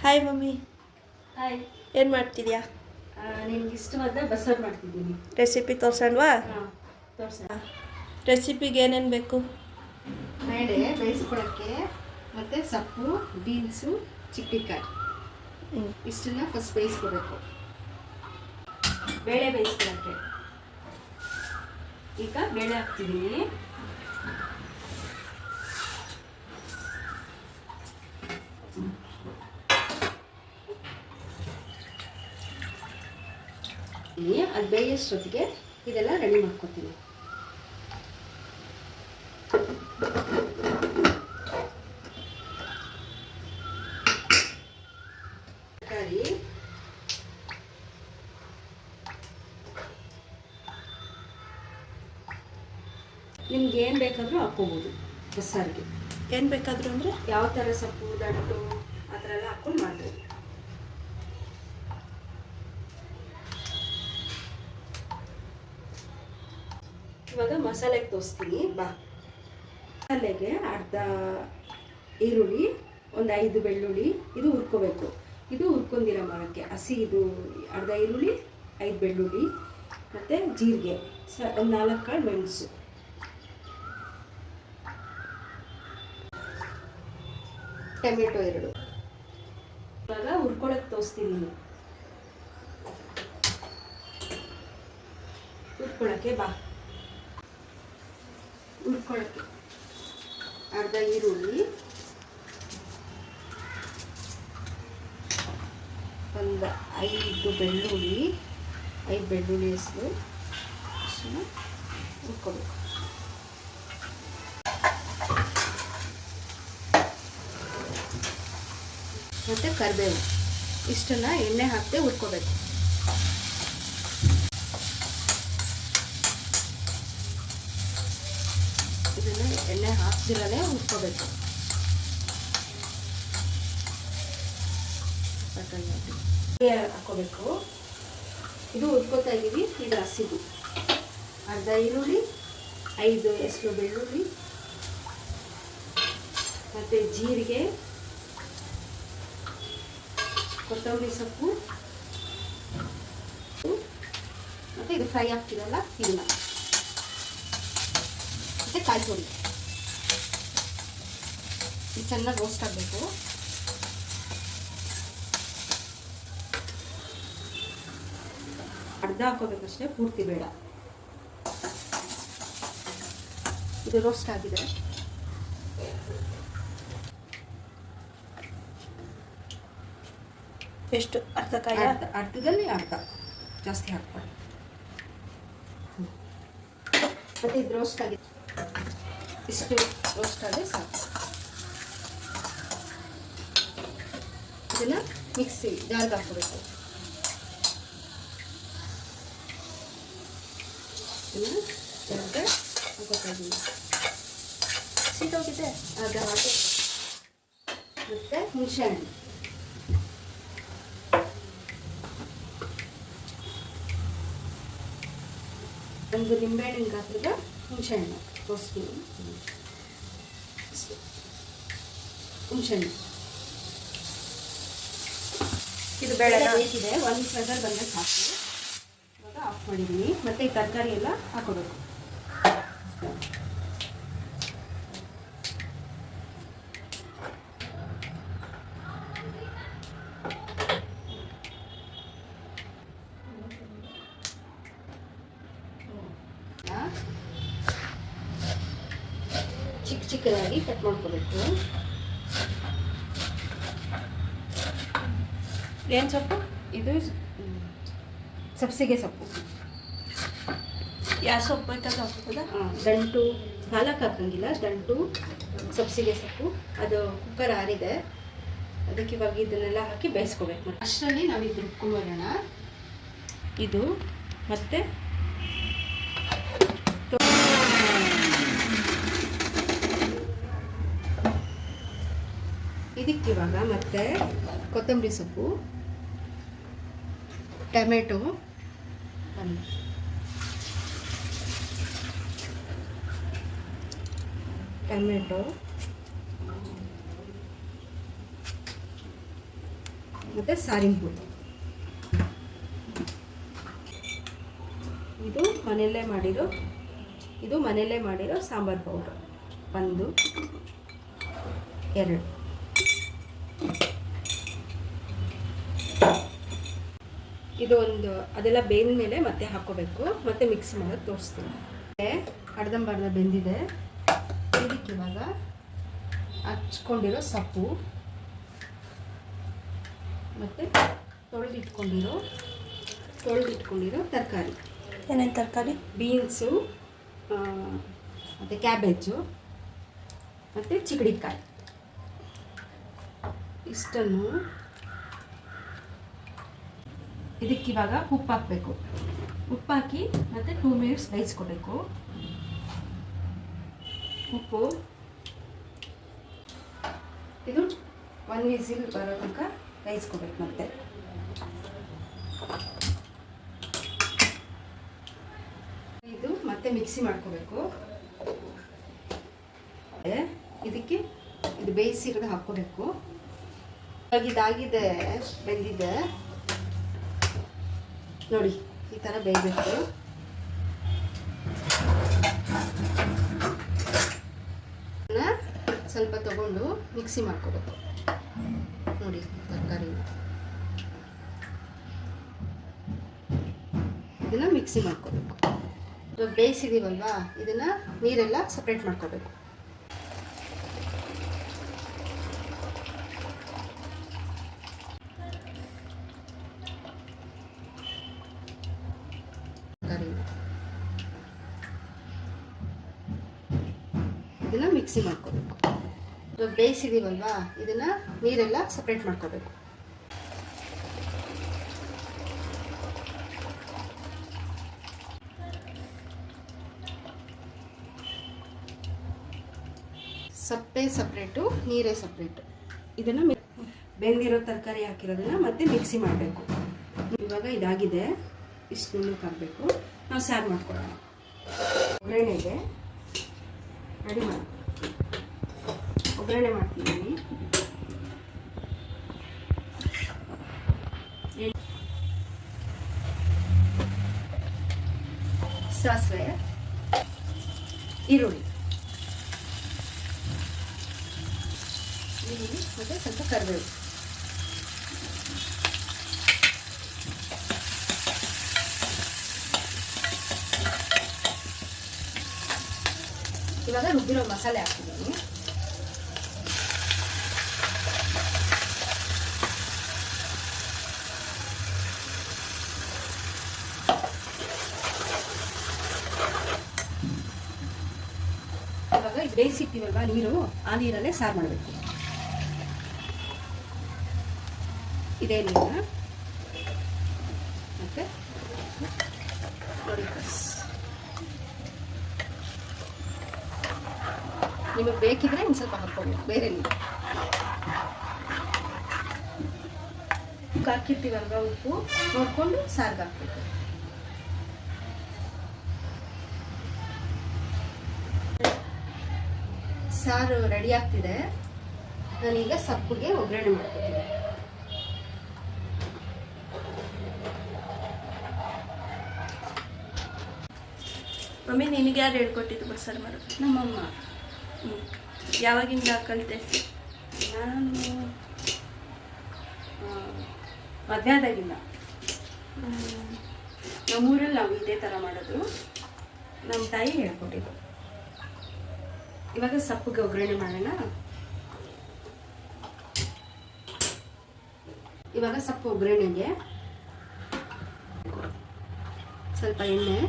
Hi mummy, hi. ಏನು ಮಾಡ್ತಿದ್ಯಾ? ನಿನ್ಗೆ ಇಷ್ಟವಾದ ಬಸ್ಸಾರು ಮಾಡ್ತಿದ್ದೀನಿ. ರೆಸಿಪಿ ತೋರ್ಸಣ್ವಾ? ಹಾಂ, ತೋರ್ಸ. ರೆಸಿಪಿಗೆ ಏನೇನು ಬೇಕು? ಬೇಳೆ ಬೇಯಿಸ್ಕೊಳ್ಳೋಕ್ಕೆ ಮತ್ತು ಸೊಪ್ಪು, ಬೀನ್ಸು, ಚಿಕ್ಕಿಕಾಯಿ ಇಷ್ಟನ್ನ ಫಸ್ಟ್ ಬೇಯಿಸ್ಕೋಬೇಕು. ಬೇಳೆ ಬೇಯಿಸ್ಕೊಳ್ಳೋಕ್ಕೆ ಈಗ ಬೇಳೆ ಹಾಕ್ತಿದ್ದೀನಿ. ಅದು ಬೇಯೋಷ್ಟೊತ್ತಿಗೆ ಇದೆಲ್ಲ ರೆಡಿ ಮಾಡ್ಕೊತೀನಿ. ತರಕಾರಿ ನಿಮ್ಗೆ ಏನು ಬೇಕಾದರೂ ಹಾಕ್ಕೋಬೋದು. ಬಸ್ಸಾರಿಗೆ ಏನು ಬೇಕಾದರೂ ಅಂದರೆ ಯಾವ ಥರ ಸೊಪ್ಪು, ದಂಟು ಆ ಥರ ಎಲ್ಲ ಹಾಕ್ಕೊಂಡು ಮಾಡ್ಬೋದು. ಇವಾಗ ಮಸಾಲೆಗೆ ತೋರಿಸ್ತೀನಿ ಬಾ. ಮಸಾಲೆಗೆ ಅರ್ಧ ಈರುಳ್ಳಿ, ಒಂದು 5 ಬೆಳ್ಳುಳ್ಳಿ, ಇದು ಹುರ್ಕೋಬೇಕು. ಇದು ಹುರ್ಕೊಂಡಿರೋ ಮಾಡೋಕ್ಕೆ ಹಸಿ. ಇದು ಅರ್ಧ ಈರುಳ್ಳಿ, 5 ಬೆಳ್ಳುಳ್ಳಿ ಮತ್ತು ಜೀರಿಗೆ, ಒಂದು 4 ಕಾಳು ಮೆಣಸು, ಟೊಮೆಟೊ 2. ಇವಾಗ ಹುರ್ಕೊಳ್ಳೋಕೆ ತೋರಿಸ್ತೀನಿ. ಹುರ್ಕೊಳ್ಳೋಕ್ಕೆ ಬಾ. ಹುರ್ಕೊಳ್ಳೋಕ್ಕೆ ಅರ್ಧ ಈರುಳ್ಳಿ, ಒಂದು 5 ಬೆಳ್ಳುಳ್ಳಿ, 5 ಬೆಳ್ಳುಳ್ಳಿ ಹೆಸರು ಅಷ್ಟನ್ನು ಹುರ್ಕೋಬೇಕು. ಮತ್ತು ಕರಿಬೇವು ಇಷ್ಟನ್ನು ಎಣ್ಣೆ ಹಾಕದೆ ಹುರ್ಕೋಬೇಕು. ಇದನ್ನು ಎಣ್ಣೆ ಹಾಕ್ದಿರಲೇ ಹುರ್ಕೋಬೇಕು. ಹಾಕ್ಕೋಬೇಕು. ಇದು ಹುರ್ಕೋತಾ ಇದ್ದೀವಿ. ಇದು ಹಸಿದು ಅರ್ಧ ಈರುಳ್ಳಿ, 5 ಹೆಸರು ಬೆಳ್ಳುಳ್ಳಿ ಮತ್ತು ಜೀರಿಗೆ, ಕೊತ್ತಂಬರಿ ಸೊಪ್ಪು ಮತ್ತು ಇದು ಫ್ರೈ ಆಗ್ತಿದಲ್ಲ ಇದನ್ನ ಮತ್ತು ಕಾಯಿ ತುರಿ. ಇದು ಚೆನ್ನಾಗಿ ರೋಸ್ಟ್ ಆಗಬೇಕು. ಅರ್ಧ ಹಾಕೋಬೇಕಷ್ಟೇ, ಪೂರ್ತಿ ಬೇಡ. ಇದು ರೋಸ್ಟ್ ಆಗಿದೆ. ಎಷ್ಟು? ಅರ್ಧ ಕಾಯಿ? ಅರ್ಧದಲ್ಲಿ ಅರ್ಧ, ಜಾಸ್ತಿ ಹಾಕ್ಬಾರ್ದು. ಮತ್ತು ಇದು ರೋಸ್ಟ್ ಆಗಿದೆ. ಇಷ್ಟು ರೋಸ್ಟ್ ಆದರೆ ಸಾಕು. ಇದನ್ನು ಮಿಕ್ಸಿ ಜಾರ್ಗೆ ಹಾಕೋಬೇಕು. ಇದನ್ನು ಜಾರ್ಗೆ ಹಾಕೋತಾ ಇದ್ದೀನಿ. ಸೀಟೋಗಿದೆ ಅರ್ಧ ಹಾಕಿ ಮತ್ತು ಹುಣಸೆಹಣ್ಣು, ಒಂದು ನಿಂಬೆಹಣ್ಣಿನ ಗಾತ್ರದ ಹುಣಸೆಹಣ್ಣು ತೋರಿಸ್ತೀನಿ. ಹುಣಸೆಹಣ್ಣು ಇದು ಬೇಳೆ ಬೇಕಿದೆ. ಒಂದು ಫ್ರೈಸರ್ ಬಂದರೆ ಸಾಕು. ಇವಾಗ ಆಫ್ ಮಾಡಿದ್ದೀನಿ. ಮತ್ತು ಈ ತರಕಾರಿ ಎಲ್ಲ ಹಾಕೋಬೇಕು. ಚಿಕ್ಕ ಚಿಕ್ಕದಾಗಿ ಕಟ್ ಮಾಡ್ಕೋಬೇಕು. ಏನು ಸೊಪ್ಪು? ಇದು ಸಬ್ಸಿಗೆ ಸೊಪ್ಪು. ಯಾವ ಸೊಪ್ಪು ಬೇಕಾದ್ರೆ ಹಾಕೋಬೋದಾ? ದಂಟು ಪಾಲಕ್ ಹಾಕಂಗಿಲ್ಲ, ದಂಟು ಸಬ್ಸಿಗೆ ಸೊಪ್ಪು. ಅದು ಕುಕ್ಕರ್ ಆರಿದೆ, ಅದಕ್ಕೆ ಇವಾಗ ಇದನ್ನೆಲ್ಲ ಹಾಕಿ ಬೇಯಿಸ್ಕೋಬೇಕು. ಅಷ್ಟರಲ್ಲಿ ನಾವು ಇದು ರುಬ್ಕೊಂಡು ಬರೋಣ. ಇದು ಮತ್ತೆ ಇದಕ್ಕಿವಾಗ ಮತ್ತೆ ಕೊತ್ತಂಬರಿ ಸೊಪ್ಪು, ಟೊಮೆಟೊ, ಮತ್ತು ಸಾರಿನ ಪುಡಿ. ಇದು ಮನೆಯಲ್ಲೇ ಮಾಡಿರೋ ಸಾಂಬಾರು ಪೌಡ್ರ್ 1 2. ಇದು ಒಂದು ಅದೆಲ್ಲ ಬೇಂದ ಮೇಲೆ ಮತ್ತೆ ಹಾಕ್ಕೋಬೇಕು, ಮತ್ತೆ ಮಿಕ್ಸ್ ಮಾಡೋದು ತೋರಿಸ್ತೀನಿ. ಅರ್ಧಂಬರ್ಧ ಬೆಂದಿದೆ. ಇದಕ್ಕೆ ಇವಾಗ ಹಚ್ಕೊಂಡಿರೋ ಸೊಪ್ಪು ಮತ್ತು ತೊಳೆದಿಟ್ಕೊಂಡಿರೋ ತರಕಾರಿ. ಏನೇನು ತರಕಾರಿ? ಬೀನ್ಸು, ಮತ್ತು ಕ್ಯಾಬೇಜು ಮತ್ತು ಚಿಕ್ಕಡಿಕಾಯಿ. ಇಷ್ಟನ್ನು ಇದಕ್ಕಿವಾಗ ಉಪ್ಪು ಹಾಕಬೇಕು. ಉಪ್ಪು ಹಾಕಿ ಮತ್ತು 2 ಮಿನಿಟ್ಸ್ ಬೇಯಿಸ್ಕೋಬೇಕು. ಉಪ್ಪು ಇದು 1 ವಿಸಿಲ್ ಬರೋ ತನಕ ಬೇಯಿಸ್ಕೋಬೇಕು. ಮತ್ತೆ ಇದು ಮತ್ತೆ ಮಿಕ್ಸಿ ಮಾಡ್ಕೋಬೇಕು. ಇದಕ್ಕೆ ಇದು ಬೇಯಿಸಿರೋದು ಹಾಕ್ಕೋಬೇಕು. ಇದಾಗಿದೆ, ಬೆಂದಿದೆ ನೋಡಿ, ಈ ಥರ ಬೇಯಬೇಕು. ಸ್ವಲ್ಪ ತಗೊಂಡು ಮಿಕ್ಸಿ ಮಾಡ್ಕೋಬೇಕು. ನೋಡಿ ತರಕಾರಿನ ಇದನ್ನು ಮಿಕ್ಸಿ ಮಾಡ್ಕೋಬೇಕು. ಇವಾಗ ಬೇಯಿಸಿದೀವಲ್ವಾ, ಇದನ್ನು ನೀರೆಲ್ಲ ಸಪ್ರೇಟ್ ಮಾಡ್ಕೋಬೇಕು. ಇದನ್ನು ಮಿಕ್ಸಿ ಮಾಡ್ಕೋಬೇಕು. ಇವಾಗ ಬೇಯಿಸಿದೀವಲ್ವಾ, ಇದನ್ನು ನೀರೆಲ್ಲ ಸಪ್ರೇಟ್ ಮಾಡ್ಕೋಬೇಕು. ಸಪ್ಪೆ ಸಪ್ರೇಟು, ನೀರೇ ಸಪ್ರೇಟು. ಇದನ್ನು ಬೆಂದಿರೋ ತರಕಾರಿ ಹಾಕಿರೋದನ್ನ ಮತ್ತೆ ಮಿಕ್ಸಿ ಮಾಡಬೇಕು. ಇವಾಗ ಇದಾಗಿದೆ, ಇಷ್ಟು ನುಣ್ಣಗೆ ಹಾಕಬೇಕು. ನಾವು ಸಾರು ಮಾಡ್ಕೊಳ್ಳೋಣ. ಒಗ್ಗರಣೆಗೆ ರೆಡಿ ಮಾಡಿ ಒಗ್ಗರಣೆ ಮಾಡ್ತಿದ್ದೀನಿ. ಸಾಸಿವೆ, ಈರುಳ್ಳಿ ಮತ್ತು ಸ್ವಲ್ಪ ಕರಿಬೇವು. ಇವಾಗ ರುಬ್ಬಿರೋ ಮಸಾಲೆ ಹಾಕ್ತಿದ್ದೀನಿ. ಇವಾಗ ಬೇಯಿಸಿಟ್ಟಿವಲ್ವಾ ನೀರು, ಆ ನೀರಲ್ಲೇ ಸಾರು ಮಾಡಬೇಕು. ಇದೇ ನೀರು ಮತ್ತೆ ನೋಡಿ, ನಿಮಗೆ ಬೇಕಿದ್ರೆ ಇನ್ನು ಸ್ವಲ್ಪ ಹಾಕ್ಕೋಬೇಕು. ಬೇರೆ ನೀರು ಹಾಕಿರ್ತೀವಲ್ವ, ಉಪ್ಪು ನೋಡಿಕೊಂಡು ಸಾರಿಗೆ ಹಾಕ್ಬೇಕು. ಸಾರು ರೆಡಿ ಆಗ್ತಿದೆ. ನಾನೀಗ ಸೊಪ್ಪಿಗೆ ಒಗ್ಗರಣೆ ಮಾಡ್ಕೊತೀನಿ. ಮಮ್ಮಿ, ನಿನಗೆ ಯಾರು ಹೇಳ್ಕೊಟ್ಟಿದ್ದು ಬಸ್ಸಾರು ಮಾಡೋದು? ನಮ್ಮಮ್ಮ. ಯಾವಾಗಿಂದ ಕಲಿತೆ? ನಾನು ಮದುವೆಯಾದಾಗಿಲ್ಲ. ನಮ್ಮೂರಲ್ಲಿ ನಾವು ಇದೇ ಥರ ಮಾಡೋದು. ನಮ್ಮ ತಾಯಿ ಹೇಳ್ಕೊಟ್ಟಿದ್ದು. ಇವಾಗ ಸೊಪ್ಪಿಗೆ ಒಗ್ಗರಣೆ ಮಾಡೋಣ. ಇವಾಗ ಸೊಪ್ಪು ಒಗ್ಗರಣೆಗೆ ಸ್ವಲ್ಪ ಎಣ್ಣೆ,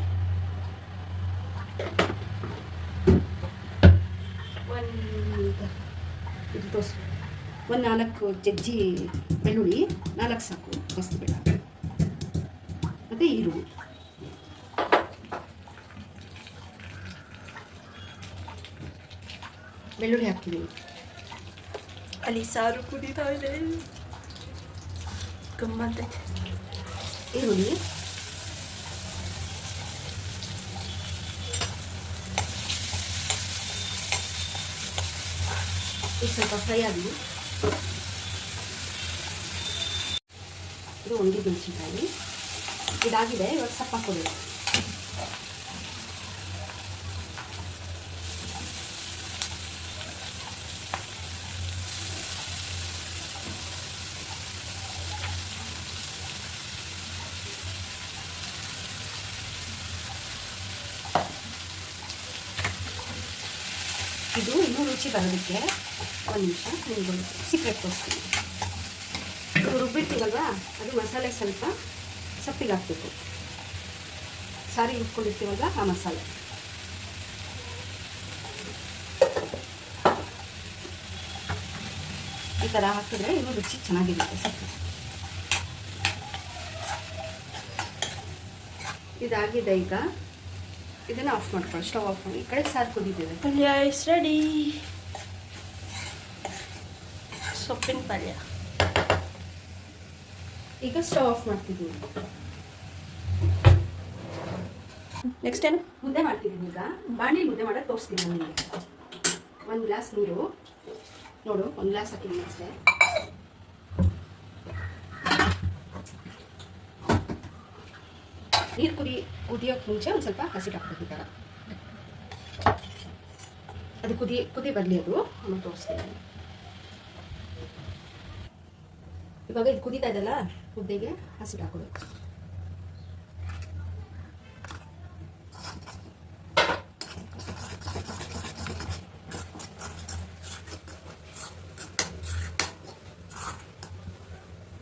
ಒಂದು 4 ಜಜ್ಜಿ ಬೆಳ್ಳುಳ್ಳಿ, 4 ಸಾಕು, ಜಾಸ್ತಿ ಬೇಡ. ಮತ್ತು ಈರುಳ್ಳಿ, ಬೆಳ್ಳುಳ್ಳಿ ಹಾಕ್ತಿದ್ದೀನಿ. ಅಲ್ಲಿ ಸಾರು ಕುದೀತಾ ಇದೆ, ಗಮ್ಮತ್ತೈತೆ. ಈರುಳ್ಳಿ, ಇದು ಸ್ವಲ್ಪ ಫ್ರೈ ಆಗಲಿ. ಇದು ಒಣಗಿಮೆಣಸಿನ್ಕಾಯಿ. ಇದಾಗಿದೆ, ಇವಾಗ ಸೊಪ್ಪು ಹಾಕ್ಕೋಬೇಕು. ಇದು ಇನ್ನೂ ರುಚಿ ಬರೋದಕ್ಕೆ ಒಂದು ನಿಮಿಷ ನಿಮ್ಗೆ ಸೀಕ್ರೆಟ್ ತೋರಿಸ್ತೀನಿ. ಇದು ರುಬ್ಬಿರ್ತೀವಲ್ವಾ, ಅದು ಮಸಾಲೆ ಸ್ವಲ್ಪ ಸೊಪ್ಪಿಗೆ ಹಾಕಬೇಕು. ಸಾರಿಗೆ ರುಬ್ಕೊಂಡಿರ್ತೀವಲ್ವ ಆ ಮಸಾಲೆ. ಈ ಥರ ಹಾಕಿದ್ರೆ ಇನ್ನೂ ರುಚಿ ಚೆನ್ನಾಗಿರುತ್ತೆ ಸೊಪ್ಪು. ಇದಾಗಿದೆ. ಈಗ ಇದನ್ನು ಆಫ್ ಮಾಡ್ಕೊಳ್ಳಿ, ಸ್ಟವ್ ಆಫ್ ಮಾಡಿ. ಈ ಕಡೆ ಸಾರು ಕುದಿದಿದೆ. ಪಲ್ಯ ಇಸ್ ರೆಡಿ. ಸೊಪ್ಪಿನ ಪಲ್ಯ. ಈಗ ಸ್ಟವ್ ಆಫ್ ಮಾಡ್ತಿದ್ದೀನಿ. ನೆಕ್ಸ್ಟ್ ಏನು? ಮುದ್ದೆ ಮಾಡ್ತಿದ್ದೀನಿ. ಈಗ ಬಾಣಲಿ ಮುದ್ದೆ ಮಾಡೋದು ತೋರಿಸ್ತೀನಿ ನಾನು ನಿಮಗೆ. 1 ಗ್ಲಾಸ್ ನೀರು ನೋಡು, 1 ಗ್ಲಾಸ್ ಹಾಕಿದ್ದೀನಿ ಅಷ್ಟೇ. ನೀರು ಕುದಿಯೋಕ್ಕೆ ಮುಂಚೆ ಒಂದು ಸ್ವಲ್ಪ ಹಸಿಟ್ಟು ಹಾಕ್ಬೇಕು. ಈ ಥರ ಅದು ಕುದಿ ಬರಲಿ, ಅದು ಆಮೇಲೆ ತೋರಿಸ್ತೀನಿ. ಇವಾಗ ಇದು ಕುದೀತಾ ಇದೆಲ್ಲ, ಮುದ್ದೆಗೆ ಹಸಿಟ್ಟು ಹಾಕೋಬೇಕು.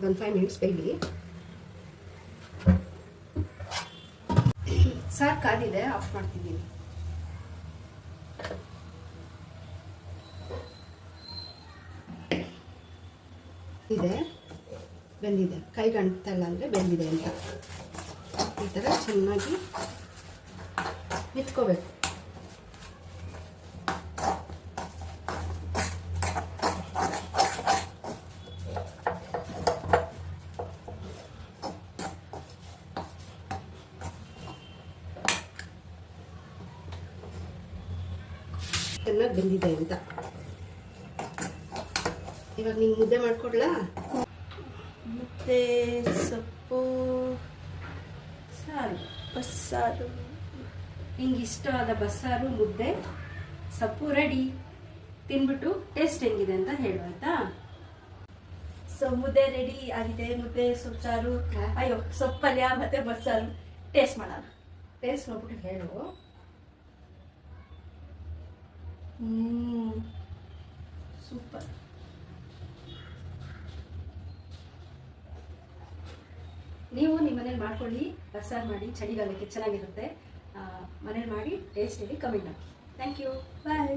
ಒಂದು 5 ಮಿನಿಟ್ಸ್ ಬೇಯಲಿ. ಸಾರು ಕಾದಿದೆ, ಆಫ್ ಮಾಡ್ತಿದ್ದೀನಿ. ಇದೆ, ಬೆಂದಿದೆ. ಕೈಗೆ ಅಂಟಲ್ಲ ಅಂದರೆ ಬೆಂದಿದೆ ಅಂತ. ಈ ಥರ ಚೆನ್ನಾಗಿ ನಿತ್ಕೋಬೇಕು. ಚೆನ್ನಾಗಿ ಬೆಂದಿದೆ ಅಂತ. ಇವಾಗ ನಿಂಗೆ ಮುದ್ದೆ ಮಾಡ್ಕೊಡ್ಲಾ? ಮುದ್ದೆ, ಸೊಪ್ಪು, ಸಾರು, ಬಸ್ಸಾರು. ನಿಂಗೆ ಇಷ್ಟವಾದ ಬಸ್ಸಾರು, ಮುದ್ದೆ, ಸೊಪ್ಪು ರೆಡಿ. ತಿನ್ಬಿಟ್ಟು ಟೇಸ್ಟ್ ಹೆಂಗಿದೆ ಅಂತ ಹೇಳು, ಆಯ್ತಾ? ಸೊ ಮುದ್ದೆ ರೆಡಿ ಆಗಿದೆ. ಮುದ್ದೆ, ಸೊಪ್ಪು ಸಾರು, ಅಯ್ಯೋ ಸೊಪ್ಪು ಪಲ್ಯ ಮತ್ತೆ ಬಸ್ಸಾರು ಟೇಸ್ಟ್ ಮಾಡೋಣ. ಟೇಸ್ಟ್ ನೋಡ್ಬಿಟ್ಟು ಹೇಳು. ಸೂಪರ್. ನೀವು ನಿಮ್ಮ ಮನೇಲಿ ಮಾಡ್ಕೊಳ್ಳಿ, ಬಸ್ಸಾರು ಮಾಡಿ. ಚಳಿಗಾಲಕ್ಕೆ ಚೆನ್ನಾಗಿರುತ್ತೆ. ಮನೇಲಿ ಮಾಡಿ ಟೇಸ್ಟ್ ಹೇಳಿ ಕಮೆಂಟ್ ಹಾಕಿ. Thank you, bye.